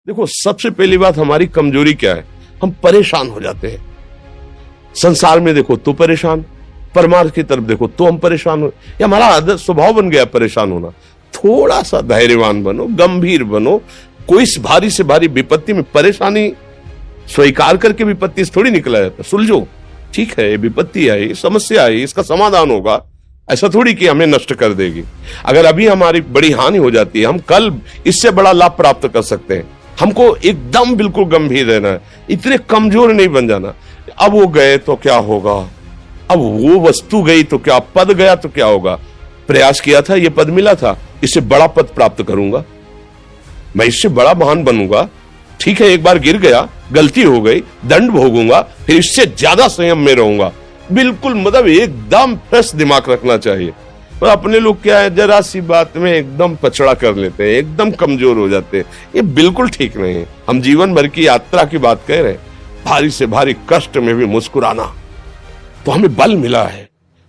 देखो, सबसे पहली बात हमारी कमजोरी क्या है, हम परेशान हो जाते हैं। संसार में देखो तो परेशान, परमार्थ की तरफ देखो तो हम परेशान हो, ये हमारा आदत स्वभाव बन गया परेशान होना। थोड़ा सा धैर्यवान बनो, गंभीर बनो। कोई भारी से भारी विपत्ति में परेशानी स्वीकार करके विपत्ति से थोड़ी निकला जाता। सुलझो, ठीक है, विपत्ति आई, समस्या आई, इसका समाधान होगा, ऐसा थोड़ी कि हमें नष्ट कर देगी। अगर अभी हमारी बड़ी हानि हो जाती है, हम कल इससे बड़ा लाभ प्राप्त कर सकते हैं। हमको एकदम बिल्कुल गंभीर रहना है, इतने कमजोर नहीं बन जाना। अब वो गए तो क्या होगा, अब वो वस्तु गई तो क्या, पद गया तो क्या होगा। प्रयास किया था, ये पद मिला था, इससे बड़ा पद प्राप्त करूंगा, मैं इससे बड़ा महान बनूंगा। ठीक है, एक बार गिर गया, गलती हो गई, दंड भोगूंगा, फिर इससे ज्यादा संयम में रहूंगा। बिल्कुल, मतलब एकदम फ्रेश दिमाग रखना चाहिए। और अपने लोग क्या है, जरा सी बात में एकदम पछड़ा कर लेते हैं, एकदम कमजोर हो जाते हैं। ये बिल्कुल ठीक नहीं है। हम जीवन भर की यात्रा की बात कह रहे हैं, भारी से भारी कष्ट में भी मुस्कुराना, तो हमें बल मिला है,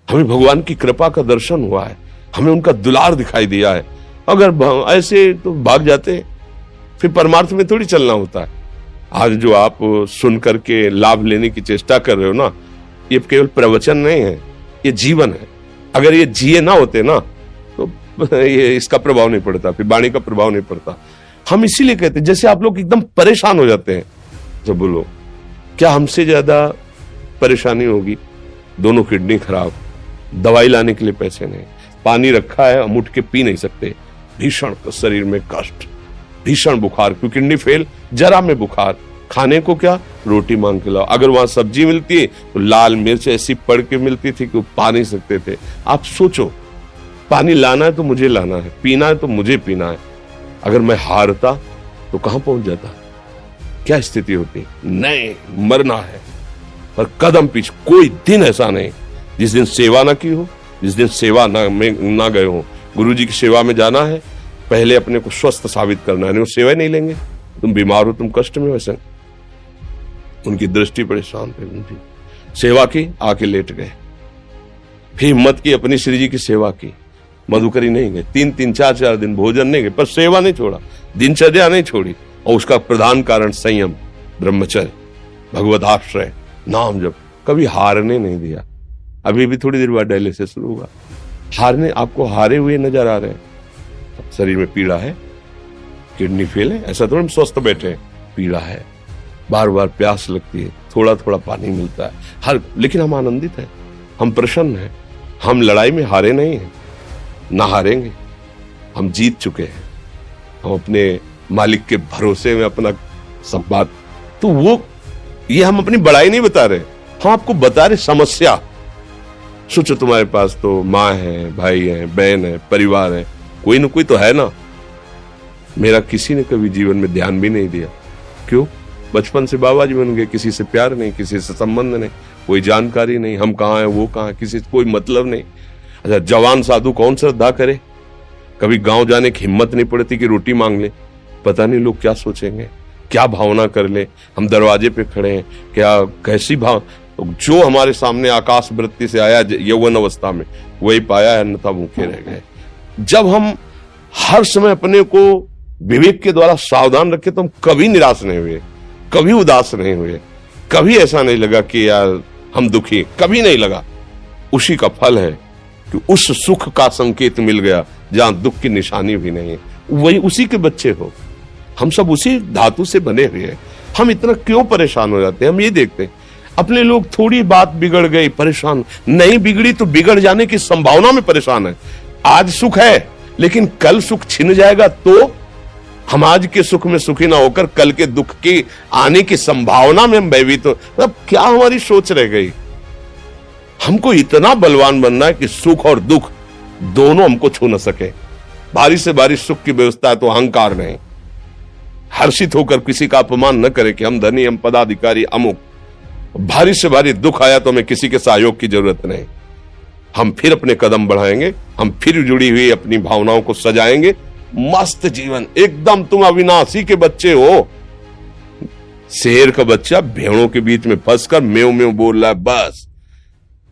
हमें भगवान की कृपा का दर्शन हुआ है, हमें उनका दुलार दिखाई दिया है। अगर ऐसे तो भाग जाते, फिर परमार्थ में थोड़ी चलना होता है। आज जो आप सुन करके लाभ लेने की चेष्टा कर रहे हो ना, ये केवल प्रवचन नहीं है, ये जीवन है। अगर ये जिए ना होते ना, तो ये इसका प्रभाव नहीं पड़ता, फिर वाणी का प्रभाव नहीं पड़ता। हम इसीलिए कहते हैं, जैसे आप लोग एकदम परेशान हो जाते हैं, जब बोलो क्या हमसे ज्यादा परेशानी होगी, दोनों किडनी खराब, दवाई लाने के लिए पैसे नहीं, पानी रखा है हम उठ के पी नहीं सकते, भीषण शरीर में कष्ट, भीषण बुखार, क्योंकि किडनी फेल, जरा में बुखार, खाने को क्या, रोटी मांग के लाओ। अगर वहां सब्जी मिलती है तो लाल मिर्च ऐसी पड़ के मिलती थी कि वो पा नहीं सकते थे। आप सोचो, पानी लाना है तो मुझे लाना है, पीना है तो मुझे पीना है। अगर मैं हारता तो कहां पहुंच जाता, क्या स्थिति होती। नहीं, मरना है, पर कदम पीछे। कोई दिन ऐसा नहीं जिस दिन सेवा ना की हो, जिस दिन सेवा ना गए हो। गुरु जी की सेवा में जाना है, पहले अपने को स्वस्थ साबित करना है, नहीं वो सेवा नहीं लेंगे। तुम बीमार हो, तुम कष्ट में हो, ऐसे उनकी दृष्टि परेशान थी, सेवा की, आके लेट गए। फिर हिम्मत की, अपनी श्री जी की सेवा की, मधुकरी नहीं गए, 3-3, 4-4 दिन भोजन नहीं गए, पर सेवा नहीं छोड़ा, दिनचर्या नहीं छोड़ी। और उसका प्रधान कारण संयम, ब्रह्मचर्य, भगवत आश्रय, नाम जप, कभी हारने नहीं दिया। अभी भी थोड़ी देर बाद डायलिसिस शुरू होगा, हारने, आपको हारे हुए नजर आ रहे हैं। शरीर में पीड़ा है, किडनी फेल है, ऐसा तो हम स्वस्थ बैठे हैं, पीड़ा है, बार बार प्यास लगती है, थोड़ा थोड़ा पानी मिलता है, लेकिन हम आनंदित हैं, हम प्रसन्न हैं, हम लड़ाई में हारे नहीं हैं, ना हारेंगे, हम जीत चुके हैं, हम अपने मालिक के भरोसे में अपना सब बात। तो वो, ये हम अपनी बड़ाई नहीं बता रहे, हम आपको बता रहे समस्या। सोचो, तुम्हारे पास तो माँ है, भाई है, बहन है, परिवार है, कोई ना कोई तो है ना। मेरा किसी ने कभी जीवन में ध्यान भी नहीं दिया, क्यों? बचपन से बाबा जी बन गए, किसी से प्यार नहीं, किसी से संबंध नहीं, कोई जानकारी नहीं, हम कहाँ हैं, वो कहाँ है, किसी से कोई मतलब नहीं। अच्छा, जवान साधु कौन श्रद्धा करे? कभी गांव जाने की हिम्मत नहीं पड़ती कि रोटी मांग ले, पता नहीं लोग क्या सोचेंगे, क्या भावना कर ले। हम दरवाजे पे खड़े हैं, क्या कैसी भाव, जो हमारे सामने आकाश वृत्ति से आया यौवन अवस्था में, वही पाया, अन्यथा भूखे रह गए। जब हम हर समय अपने को विवेक के द्वारा सावधान रखे, तो हम कभी निराश नहीं हुए, कभी उदास नहीं हुए, कभी ऐसा नहीं लगा कि यार हम दुखी, कभी नहीं लगा। उसी का फल है कि उस सुख का संकेत मिल गया जहां दुख की निशानी भी नहीं है। वही उसी के बच्चे हो, हम सब उसी धातु से बने हुए हैं। हम इतना क्यों परेशान हो जाते हैं? हम ये देखते हैं, अपने लोग थोड़ी बात बिगड़ गई परेशान, नहीं बिगड़ी तो बिगड़ जाने की संभावना में परेशान है। आज सुख है, लेकिन कल सुख छिन जाएगा, तो हम आज के सुख में सुखी ना होकर कल के दुख की आने की संभावना में हम भयभीत हो। मतलब क्या हमारी सोच रह गई? हमको इतना बलवान बनना है कि सुख और दुख दोनों हमको छू न सके। भारी से भारी सुख की व्यवस्था है तो अहंकार नहीं, हर्षित होकर किसी का अपमान न करे कि हम धनी, हम पदाधिकारी, अमुक। भारी से भारी दुख आया तो हमें किसी के सहयोग की जरूरत नहीं, हम फिर अपने कदम बढ़ाएंगे, हम फिर जुड़ी हुई अपनी भावनाओं को सजाएंगे। मस्त जीवन एकदम। तुम अविनाशी के बच्चे हो, शेर का बच्चा भेड़ों के बीच में फंसकर मेव मेव बोल रहा है, बस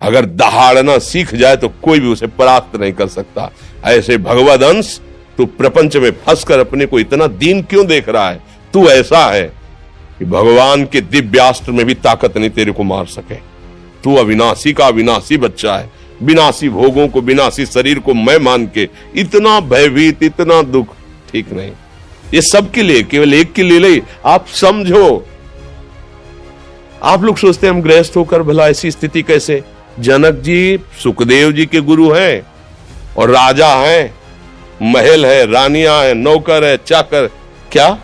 अगर दहाड़ना सीख जाए तो कोई भी उसे परास्त नहीं कर सकता। ऐसे भगवद अंश, तू प्रपंच में फंसकर अपने को इतना दीन क्यों देख रहा है? तू ऐसा है कि भगवान के दिव्यास्त्र में भी ताकत नहीं तेरे को मार सके। तू अविनाशी का अविनाशी बच्चा है, विनाशी भोगों को, विनाशी शरीर को मैं मान के इतना भयभीत, इतना दुख ठीक नहीं। ये सबके लिए, केवल एक के लिए नहीं। आप समझो, आप लोग सोचते हैं हम गृहस्थ होकर भला ऐसी स्थिति कैसे। जनक जी सुखदेव जी के गुरु हैं और राजा हैं, महल है, रानियां हैं, नौकर है, चाकर। क्या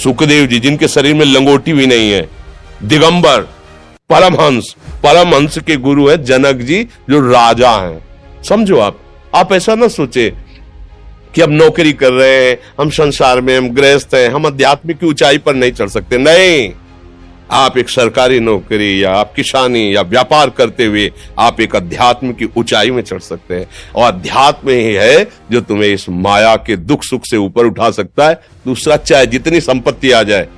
सुखदेव जी जिनके शरीर में लंगोटी भी नहीं है, दिगंबर, परमहंस, परमहंस के गुरु है जनक जी जो राजा हैं। समझो आप ऐसा ना सोचे कि हम नौकरी कर रहे हैं, हम संसार में, हम गृहस्थ हैं, हम अध्यात्म की ऊंचाई पर नहीं चढ़ सकते। नहीं, आप एक सरकारी नौकरी या आप किसानी या व्यापार करते हुए आप एक अध्यात्म की ऊंचाई में चढ़ सकते हैं। और अध्यात्म ही है जो तुम्हें इस माया के दुख सुख से ऊपर उठा सकता है। दूसरा, चाहे जितनी संपत्ति आ जाए,